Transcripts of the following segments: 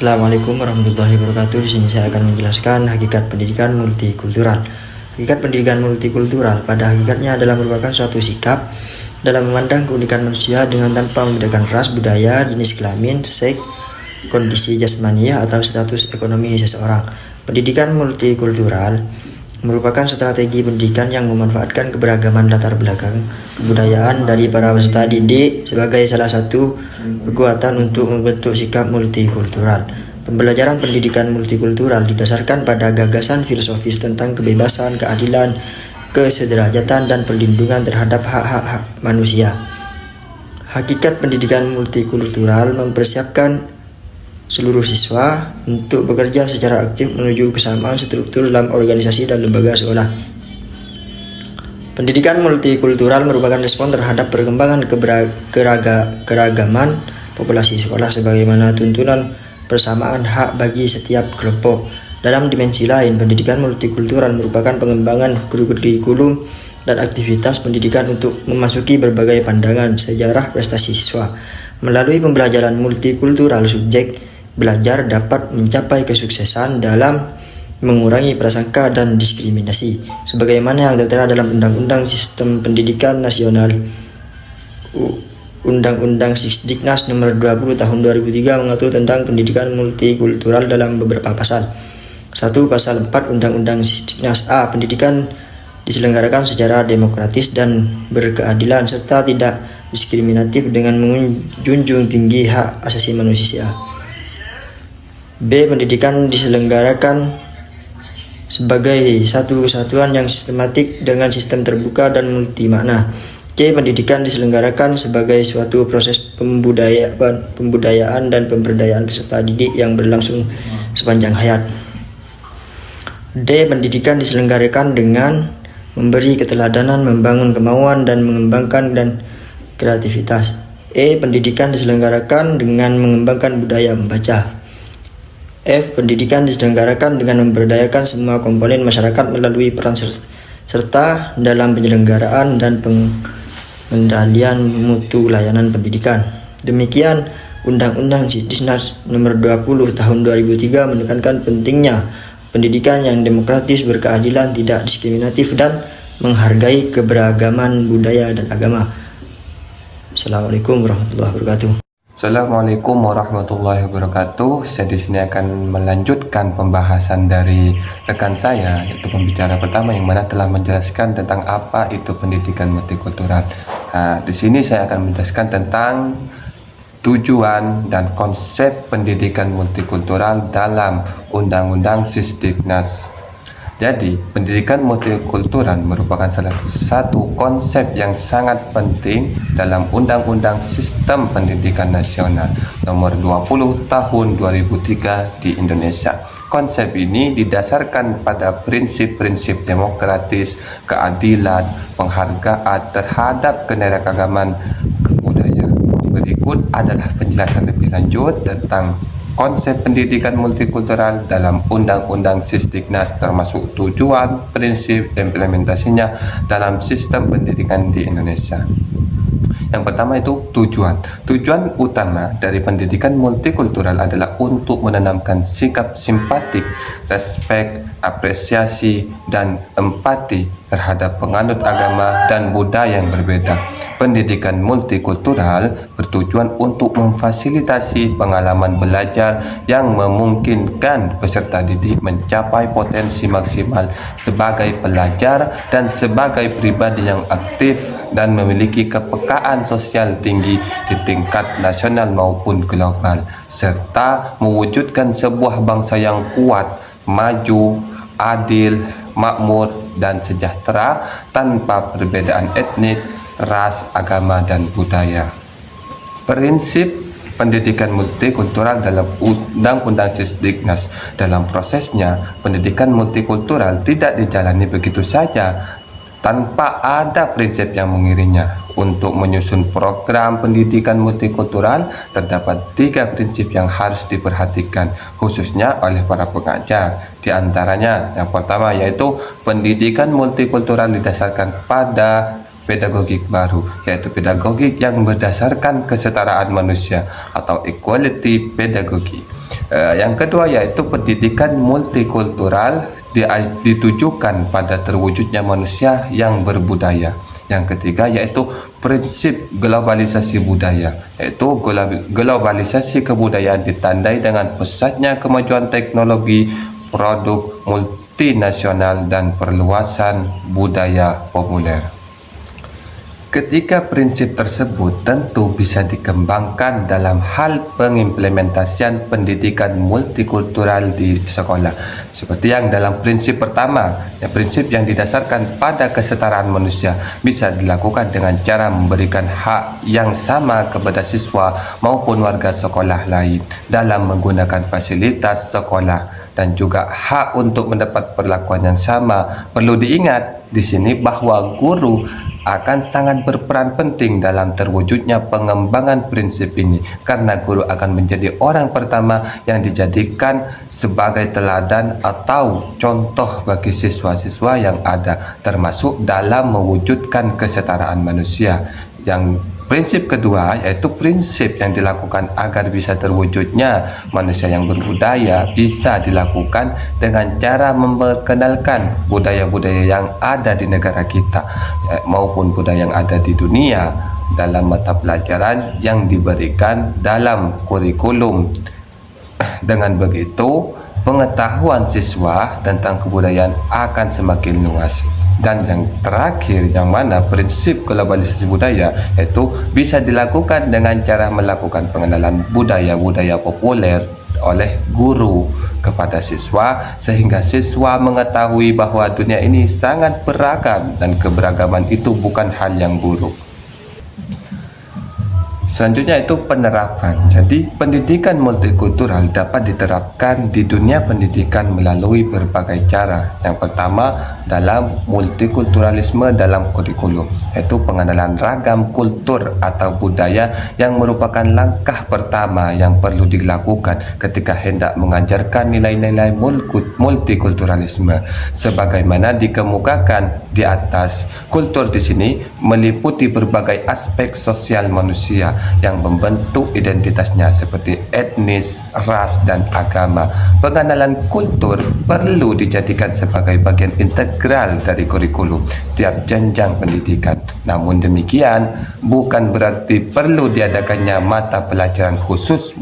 Assalamualaikum warahmatullahi wabarakatuh. Di sini saya akan menjelaskan hakikat pendidikan multikultural. Hakikat pendidikan multikultural pada hakikatnya adalah merupakan suatu sikap dalam memandang keunikan manusia dengan tanpa membedakan ras, budaya, jenis kelamin, seks, kondisi jasmaniah atau status ekonomi seseorang. Pendidikan multikultural merupakan strategi pendidikan yang memanfaatkan keberagaman latar belakang kebudayaan dari para peserta didik sebagai salah satu kekuatan untuk membentuk sikap multikultural. Pembelajaran pendidikan multikultural didasarkan pada gagasan filosofis tentang kebebasan, keadilan, kesederajatan, dan perlindungan terhadap hak-hak manusia. Hakikat pendidikan multikultural mempersiapkan seluruh siswa untuk bekerja secara aktif menuju kesamaan struktur dalam organisasi dan lembaga sekolah. Pendidikan multikultural merupakan respon terhadap perkembangan keragaman populasi sekolah sebagaimana tuntunan persamaan hak bagi setiap kelompok. Dalam dimensi lain, pendidikan multikultural merupakan pengembangan kurikulum dan aktivitas pendidikan untuk memasuki berbagai pandangan sejarah prestasi siswa. Melalui pembelajaran multikultural, subjek belajar dapat mencapai kesuksesan dalam mengurangi prasangka dan diskriminasi sebagaimana yang tertera dalam Undang-Undang Sistem Pendidikan Nasional Undang-Undang Sisdiknas Nomor 20 Tahun 2003 mengatur tentang pendidikan multikultural dalam beberapa pasal. 1. Pasal 4 Undang-Undang Sisdiknas A. Pendidikan diselenggarakan secara demokratis dan berkeadilan serta tidak diskriminatif dengan menjunjung tinggi hak asasi manusia. B. Pendidikan diselenggarakan sebagai satu kesatuan yang sistematik dengan sistem terbuka dan multimakna. C. Pendidikan diselenggarakan sebagai suatu proses pembudayaan dan pemberdayaan peserta didik yang berlangsung sepanjang hayat. D. Pendidikan diselenggarakan dengan memberi keteladanan, membangun kemauan, dan mengembangkan dan kreativitas. E. Pendidikan diselenggarakan dengan mengembangkan budaya membaca. F. Pendidikan diselenggarakan dengan memberdayakan semua komponen masyarakat melalui peran serta dalam penyelenggaraan dan pengendalian mutu layanan pendidikan. Demikian, Undang-Undang Sisdiknas Nomor 20 Tahun 2003 menekankan pentingnya pendidikan yang demokratis, berkeadilan, tidak diskriminatif, dan menghargai keberagaman budaya dan agama. Assalamualaikum warahmatullahi wabarakatuh. Assalamualaikum warahmatullahi wabarakatuh. Saya di sini akan melanjutkan pembahasan dari rekan saya, yaitu pembicara pertama yang mana telah menjelaskan tentang apa itu pendidikan multikultural. Nah, di sini saya akan menjelaskan tentang tujuan dan konsep pendidikan multikultural dalam Undang-Undang Sisdiknas. Jadi, pendidikan multikultural merupakan salah satu konsep yang sangat penting dalam Undang-Undang Sistem Pendidikan Nasional Nomor 20 Tahun 2003 di Indonesia. Konsep ini didasarkan pada prinsip-prinsip demokratis, keadilan, penghargaan terhadap keanekaragaman budaya. Berikut adalah penjelasan lebih lanjut tentang konsep pendidikan multikultural dalam Undang-Undang Sisdiknas, termasuk tujuan, prinsip, implementasinya dalam sistem pendidikan di Indonesia. Yang pertama itu tujuan. Tujuan utama dari pendidikan multikultural adalah untuk menanamkan sikap simpatik, respek, apresiasi, dan empati terhadap penganut agama dan budaya yang berbeda. Pendidikan multikultural bertujuan untuk memfasilitasi pengalaman belajar yang memungkinkan peserta didik mencapai potensi maksimal sebagai pelajar dan sebagai pribadi yang aktif dan memiliki kepekaan sosial tinggi di tingkat nasional maupun global, serta mewujudkan sebuah bangsa yang kuat, maju, adil, makmur, dan sejahtera tanpa perbedaan etnik, ras, agama, dan budaya. Prinsip pendidikan multikultural dalam Undang-Undang Sisdiknas. Dalam prosesnya, pendidikan multikultural tidak dijalani begitu saja tanpa ada prinsip yang mengiringnya. Untuk menyusun program pendidikan multikultural, terdapat 3 prinsip yang harus diperhatikan, khususnya oleh para pengajar. Di antaranya, yang pertama yaitu pendidikan multikultural didasarkan pada pedagogik baru, yaitu pedagogik yang berdasarkan kesetaraan manusia atau equality pedagogy. Yang kedua yaitu pendidikan multikultural ditujukan pada terwujudnya manusia yang berbudaya. Yang ketiga yaitu prinsip globalisasi budaya, yaitu globalisasi kebudayaan ditandai dengan pesatnya kemajuan teknologi, produk multinasional dan perluasan budaya populer. Ketiga prinsip tersebut tentu bisa dikembangkan dalam hal pengimplementasian pendidikan multikultural di sekolah. Seperti yang dalam prinsip pertama, prinsip yang didasarkan pada kesetaraan manusia bisa dilakukan dengan cara memberikan hak yang sama kepada siswa maupun warga sekolah lain dalam menggunakan fasilitas sekolah dan juga hak untuk mendapat perlakuan yang sama. Perlu diingat di sini bahwa guru akan sangat berperan penting dalam terwujudnya pengembangan prinsip ini, karena guru akan menjadi orang pertama yang dijadikan sebagai teladan atau contoh bagi siswa-siswa yang ada, termasuk dalam mewujudkan kesetaraan manusia. Yang prinsip kedua yaitu prinsip yang dilakukan agar bisa terwujudnya manusia yang berbudaya bisa dilakukan dengan cara memperkenalkan budaya-budaya yang ada di negara kita maupun budaya yang ada di dunia dalam mata pelajaran yang diberikan dalam kurikulum. Dengan begitu, pengetahuan siswa tentang kebudayaan akan semakin luas. Dan yang terakhir, yang mana prinsip globalisasi budaya, yaitu bisa dilakukan dengan cara melakukan pengenalan budaya-budaya populer oleh guru kepada siswa, sehingga siswa mengetahui bahwa dunia ini sangat beragam dan keberagaman itu bukan hal yang buruk. Selanjutnya itu penerapan. Jadi pendidikan multikultural dapat diterapkan di dunia pendidikan melalui berbagai cara. Yang pertama dalam multikulturalisme dalam kurikulum, yaitu pengenalan ragam kultur atau budaya yang merupakan langkah pertama yang perlu dilakukan ketika hendak mengajarkan nilai-nilai multikulturalisme. Sebagaimana dikemukakan di atas, kultur di sini meliputi berbagai aspek sosial manusia yang membentuk identitasnya seperti etnis, ras, dan agama. Pengenalan kultur perlu dijadikan sebagai bagian integral dari kurikulum tiap jenjang pendidikan. Namun demikian, bukan berarti perlu diadakannya mata pelajaran khusus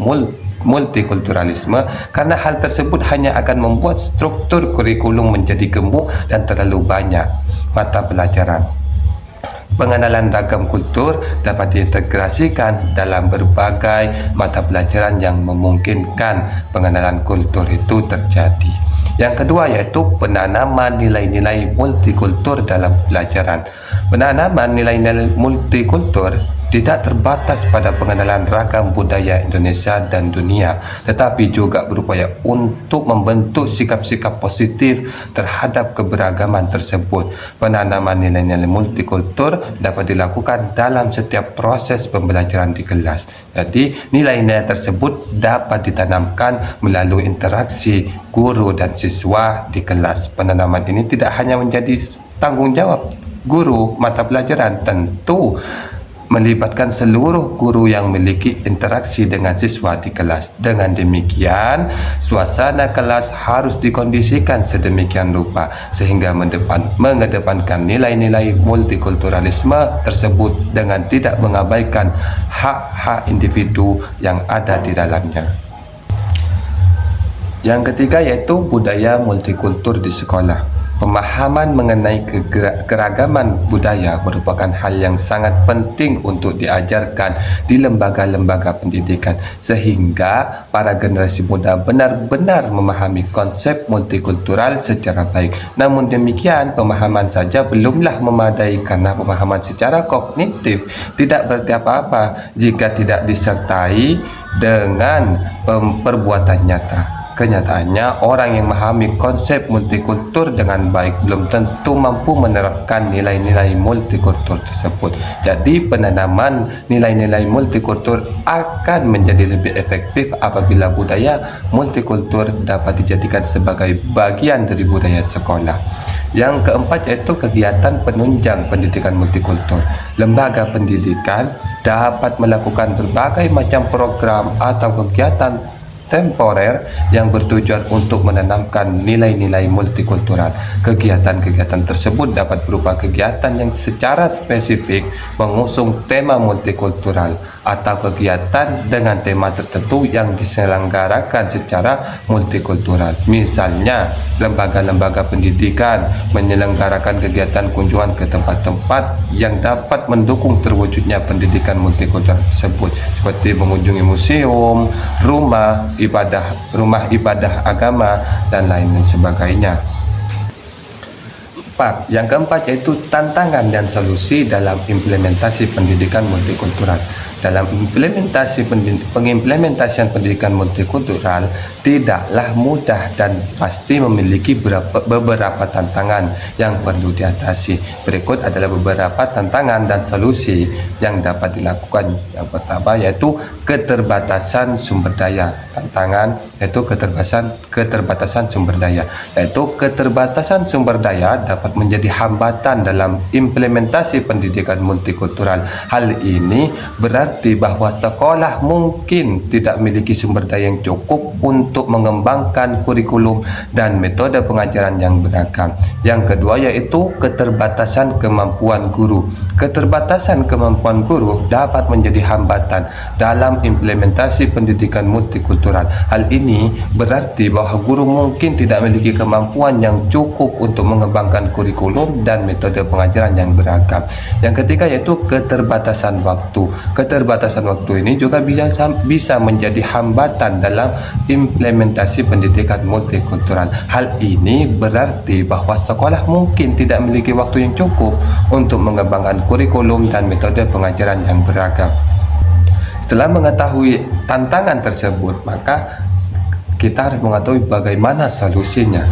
multikulturalisme, karena hal tersebut hanya akan membuat struktur kurikulum menjadi gemuk dan terlalu banyak mata pelajaran. Pengenalan ragam kultur dapat diintegrasikan dalam berbagai mata pelajaran yang memungkinkan pengenalan kultur itu terjadi. Yang kedua yaitu penanaman nilai-nilai multikultur dalam pelajaran. Penanaman nilai-nilai multikultur tidak terbatas pada pengenalan ragam budaya Indonesia dan dunia, tetapi juga berupaya untuk membentuk sikap-sikap positif terhadap keberagaman tersebut. Penanaman nilai-nilai multikultur dapat dilakukan dalam setiap proses pembelajaran di kelas. Jadi, nilai-nilai tersebut dapat ditanamkan melalui interaksi guru dan siswa di kelas. Penanaman ini tidak hanya menjadi tanggung jawab guru mata pelajaran, tentu melibatkan seluruh guru yang memiliki interaksi dengan siswa di kelas. Dengan demikian, suasana kelas harus dikondisikan sedemikian rupa sehingga mengedepankan nilai-nilai multikulturalisme tersebut dengan tidak mengabaikan hak-hak individu yang ada di dalamnya. Yang ketiga yaitu budaya multikultur di sekolah. Pemahaman mengenai keragaman budaya merupakan hal yang sangat penting untuk diajarkan di lembaga-lembaga pendidikan sehingga para generasi muda benar-benar memahami konsep multikultural secara baik. Namun demikian, pemahaman saja belumlah memadai karena pemahaman secara kognitif tidak berarti apa-apa jika tidak disertai dengan perbuatan nyata. Kenyataannya, orang yang memahami konsep multikultur dengan baik belum tentu mampu menerapkan nilai-nilai multikultur tersebut. Jadi, penanaman nilai-nilai multikultur akan menjadi lebih efektif apabila budaya multikultur dapat dijadikan sebagai bagian dari budaya sekolah. Yang keempat yaitu kegiatan penunjang pendidikan multikultur. Lembaga pendidikan dapat melakukan berbagai macam program atau kegiatan temporer yang bertujuan untuk menanamkan nilai-nilai multikultural. Kegiatan-kegiatan tersebut dapat berupa kegiatan yang secara spesifik mengusung tema multikultural atau kegiatan dengan tema tertentu yang diselenggarakan secara multikultural. Misalnya, lembaga-lembaga pendidikan menyelenggarakan kegiatan kunjungan ke tempat-tempat yang dapat mendukung terwujudnya pendidikan multikultural tersebut, seperti mengunjungi museum, rumah ibadah agama, dan lain sebagainya. Yang keempat yaitu tantangan dan solusi dalam implementasi pendidikan multikultural. Dalam pengimplementasian pendidikan multikultural tidaklah mudah dan pasti memiliki beberapa tantangan yang perlu diatasi. Berikut adalah beberapa tantangan dan solusi yang dapat dilakukan. Yang pertama yaitu keterbatasan sumber daya. Tantangan yaitu keterbatasan sumber daya. Yaitu keterbatasan sumber daya dapat menjadi hambatan dalam implementasi pendidikan multikultural. Hal ini berarti bahwa sekolah mungkin tidak memiliki sumber daya yang cukup untuk mengembangkan kurikulum dan metode pengajaran yang beragam. Yang kedua yaitu keterbatasan kemampuan guru. Keterbatasan kemampuan guru dapat menjadi hambatan dalam implementasi pendidikan multikultural. Hal ini berarti bahwa guru mungkin tidak memiliki kemampuan yang cukup untuk mengembangkan kurikulum dan metode pengajaran yang beragam. Yang ketiga yaitu keterbatasan waktu. Keterbatasan waktu ini juga bisa menjadi hambatan dalam implementasi pendidikan multikultural. Hal ini berarti bahwa sekolah mungkin tidak memiliki waktu yang cukup untuk mengembangkan kurikulum dan metode pengajaran yang beragam. Setelah mengetahui tantangan tersebut, maka kita harus mengetahui bagaimana solusinya.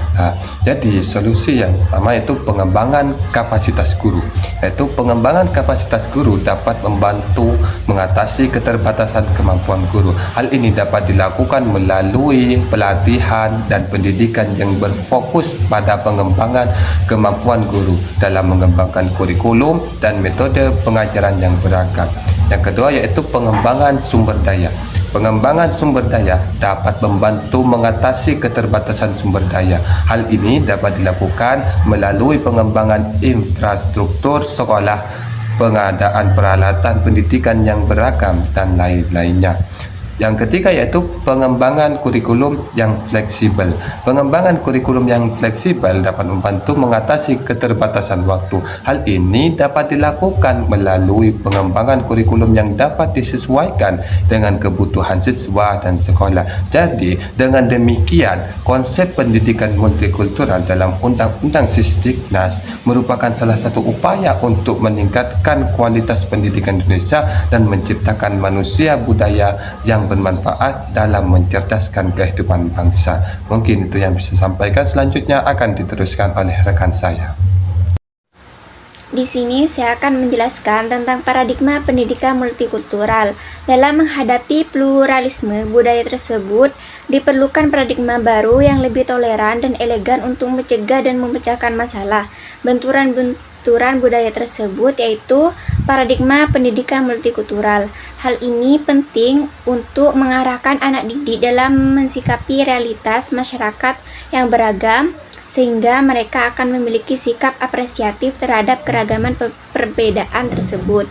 Jadi solusi yang pertama yaitu pengembangan kapasitas guru. Yaitu pengembangan kapasitas guru dapat membantu mengatasi keterbatasan kemampuan guru. Hal ini dapat dilakukan melalui pelatihan dan pendidikan yang berfokus pada pengembangan kemampuan guru dalam mengembangkan kurikulum dan metode pengajaran yang beragam. Yang kedua yaitu pengembangan sumber daya. Pengembangan sumber daya dapat membantu mengatasi keterbatasan sumber daya. Hal ini dapat dilakukan melalui pengembangan infrastruktur sekolah, pengadaan peralatan pendidikan yang beragam, dan lain-lainnya. Yang ketiga yaitu pengembangan kurikulum yang fleksibel. Pengembangan kurikulum yang fleksibel dapat membantu mengatasi keterbatasan waktu. Hal ini dapat dilakukan melalui pengembangan kurikulum yang dapat disesuaikan dengan kebutuhan siswa dan sekolah. Jadi, dengan demikian, konsep pendidikan multikultural dalam Undang-Undang Sisdiknas merupakan salah satu upaya untuk meningkatkan kualitas pendidikan Indonesia dan menciptakan manusia budaya yang bermanfaat dalam mencerdaskan kehidupan bangsa. Mungkin itu yang bisa sampaikan, selanjutnya akan diteruskan oleh rekan saya. Di sini saya akan menjelaskan tentang paradigma pendidikan multikultural. Dalam menghadapi pluralisme budaya tersebut, diperlukan paradigma baru yang lebih toleran dan elegan untuk mencegah dan memecahkan masalah benturan budaya tersebut, yaitu paradigma pendidikan multikultural. Hal ini penting untuk mengarahkan anak didik dalam mensikapi realitas masyarakat yang beragam, sehingga mereka akan memiliki sikap apresiatif terhadap keragaman perbedaan tersebut.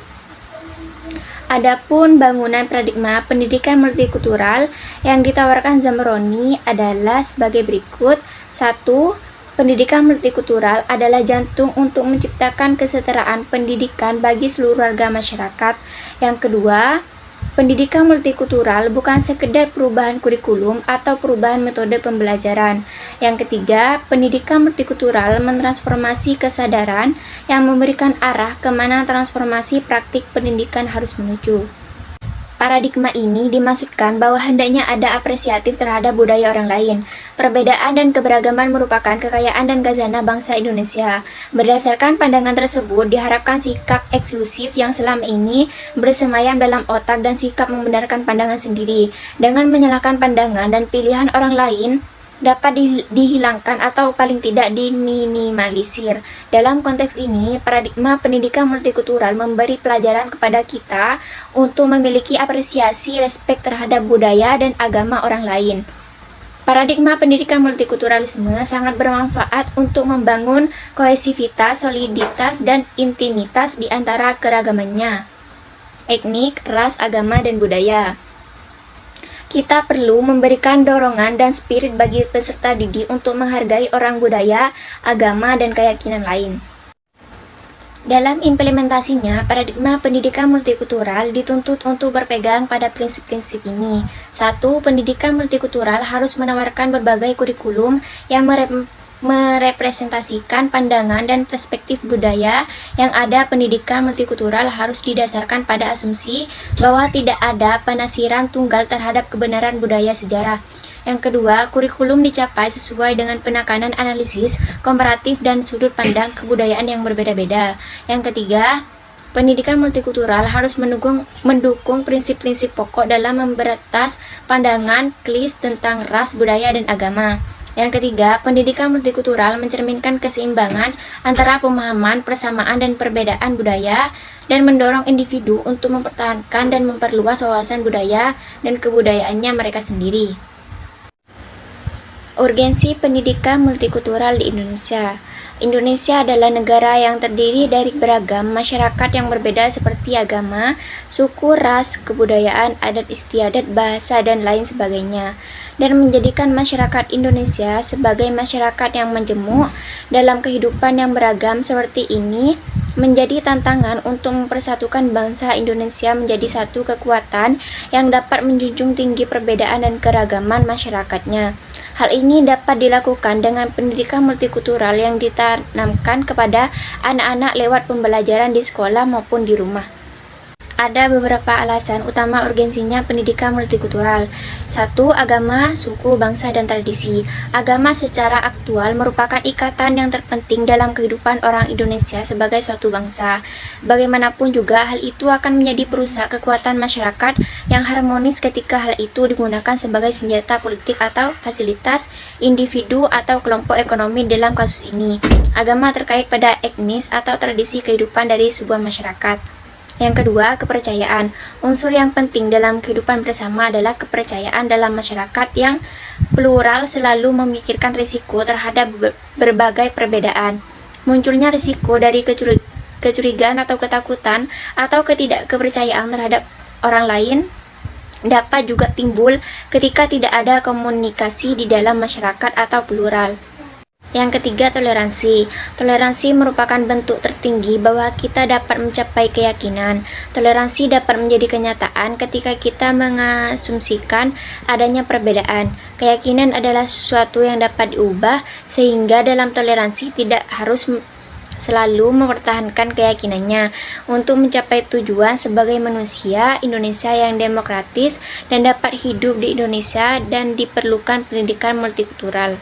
Adapun bangunan paradigma pendidikan multikultural yang ditawarkan Zamroni adalah sebagai berikut. 1. Pendidikan multikultural adalah jantung untuk menciptakan kesetaraan pendidikan bagi seluruh warga masyarakat. Yang kedua, pendidikan multikultural bukan sekedar perubahan kurikulum atau perubahan metode pembelajaran. Yang ketiga, pendidikan multikultural mentransformasi kesadaran yang memberikan arah kemana transformasi praktik pendidikan harus menuju. Paradigma ini dimaksudkan bahwa hendaknya ada apresiatif terhadap budaya orang lain. Perbedaan dan keberagaman merupakan kekayaan dan khazanah bangsa Indonesia. Berdasarkan pandangan tersebut, diharapkan sikap eksklusif yang selama ini bersemayam dalam otak dan sikap membenarkan pandangan sendiri dengan menyalahkan pandangan dan pilihan orang lain dapat dihilangkan atau paling tidak diminimalisir. Dalam konteks ini, paradigma pendidikan multikultural memberi pelajaran kepada kita untuk memiliki apresiasi respek terhadap budaya dan agama orang lain. Paradigma pendidikan multikulturalisme sangat bermanfaat untuk membangun kohesivitas, soliditas, dan intimitas di antara keragamannya, etnik, ras, agama, dan budaya. Kita perlu memberikan dorongan dan spirit bagi peserta didik untuk menghargai orang budaya, agama, dan keyakinan lain. Dalam implementasinya, paradigma pendidikan multikultural dituntut untuk berpegang pada prinsip-prinsip ini. 1. Pendidikan multikultural harus menawarkan berbagai kurikulum yang merepresentasikan pandangan dan perspektif budaya yang ada. Pendidikan multikultural harus didasarkan pada asumsi bahwa tidak ada penafsiran tunggal terhadap kebenaran budaya sejarah. Yang kedua, kurikulum dicapai sesuai dengan penekanan analisis, komparatif, dan sudut pandang kebudayaan yang berbeda-beda. Yang ketiga, pendidikan multikultural harus mendukung prinsip-prinsip pokok dalam memberantas pandangan klis tentang ras, budaya, dan agama. Yang ketiga, pendidikan multikultural mencerminkan keseimbangan antara pemahaman, persamaan, dan perbedaan budaya, dan mendorong individu untuk mempertahankan dan memperluas wawasan budaya dan kebudayaannya mereka sendiri. Urgensi pendidikan multikultural di Indonesia. Indonesia adalah negara yang terdiri dari beragam masyarakat yang berbeda seperti agama, suku, ras, kebudayaan, adat istiadat, bahasa, dan lain sebagainya, dan menjadikan masyarakat Indonesia sebagai masyarakat yang majemuk dalam kehidupan yang beragam seperti ini menjadi tantangan untuk mempersatukan bangsa Indonesia menjadi satu kekuatan yang dapat menjunjung tinggi perbedaan dan keragaman masyarakatnya. Hal ini dapat dilakukan dengan pendidikan multikultural yang ditanamkan kepada anak-anak lewat pembelajaran di sekolah maupun di rumah. Ada beberapa alasan utama urgensinya pendidikan multikultural. 1. Agama, suku, bangsa, dan tradisi. Agama secara aktual merupakan ikatan yang terpenting dalam kehidupan orang Indonesia sebagai suatu bangsa. Bagaimanapun juga, hal itu akan menjadi perusak kekuatan masyarakat yang harmonis ketika hal itu digunakan sebagai senjata politik atau fasilitas individu atau kelompok ekonomi. Dalam kasus ini, agama terkait pada etnis atau tradisi kehidupan dari sebuah masyarakat. Yang kedua, kepercayaan. Unsur yang penting dalam kehidupan bersama adalah kepercayaan dalam masyarakat yang plural selalu memikirkan risiko terhadap berbagai perbedaan. Munculnya risiko dari kecurigaan atau ketakutan atau ketidakkepercayaan terhadap orang lain dapat juga timbul ketika tidak ada komunikasi di dalam masyarakat atau plural. Yang ketiga, toleransi. Toleransi merupakan bentuk tertinggi bahwa kita dapat mencapai keyakinan. Toleransi dapat menjadi kenyataan ketika kita mengasumsikan adanya perbedaan. Keyakinan adalah sesuatu yang dapat diubah, sehingga dalam toleransi tidak harus selalu mempertahankan keyakinannya. Untuk mencapai tujuan sebagai manusia Indonesia yang demokratis dan dapat hidup di Indonesia, dan diperlukan pendidikan multikultural.